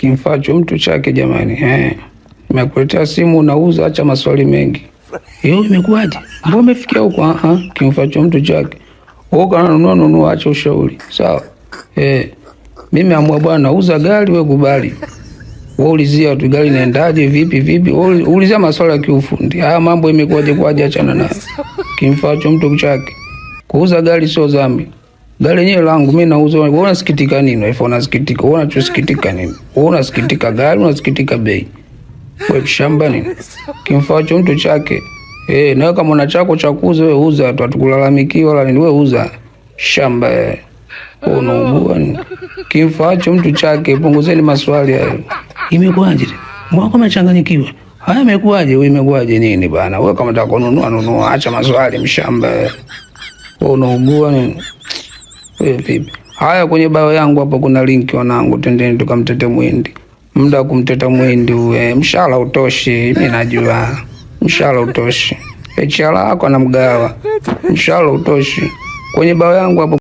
Kimfacho mtu chake jamani. Nimekuletea simu unauza, acha maswali mengi. Imekuwaje? Mbona umefikia huko? Kimfacho mtu chake. Wewe kana nunua, acha ushauri. Sawa. Mimi amua bwana, nauza gari, wewe kubali. Wewe ulizia tu gari inaendaje, vipi? Wewe ulizia maswala ya kiufundi. Haya mambo imekuwaje, achana nayo. Kimfacho mtu chake. Kuuza gari sio dhambi. Gari yenyewe langu mimi nauza. Wewe unasikitika nini? Wewe unasikitika. Wewe unachosikitika nini? Wewe unasikitika gari, unasikitika bei. Wewe shamba nini? Kimfacho mtu chake. Na kama una chako cha kuuza wewe uza tu, atukulalamiki wala nini, wewe uza. Shamba unaugua nini? Kimfacho mtu chake. Punguzeni maswali hayo. Imekuwaje? Mwako umechanganyikiwa. Haya imekuwaje? Wewe imekuwaje nini bana? Wewe kama unataka kununua, acha maswali mshamba. Wewe unaugua nini? Wewe vipi? Haya, kwenye bio yangu hapo kuna link wanangu, twendeni tukamtete Mwindi. Muda kumteta Mwindi uwe mshahara utoshi, mimi najua. Mshahara utoshi. Echala yako na mgawa. Mshahara utoshi. Kwenye bio yangu hapo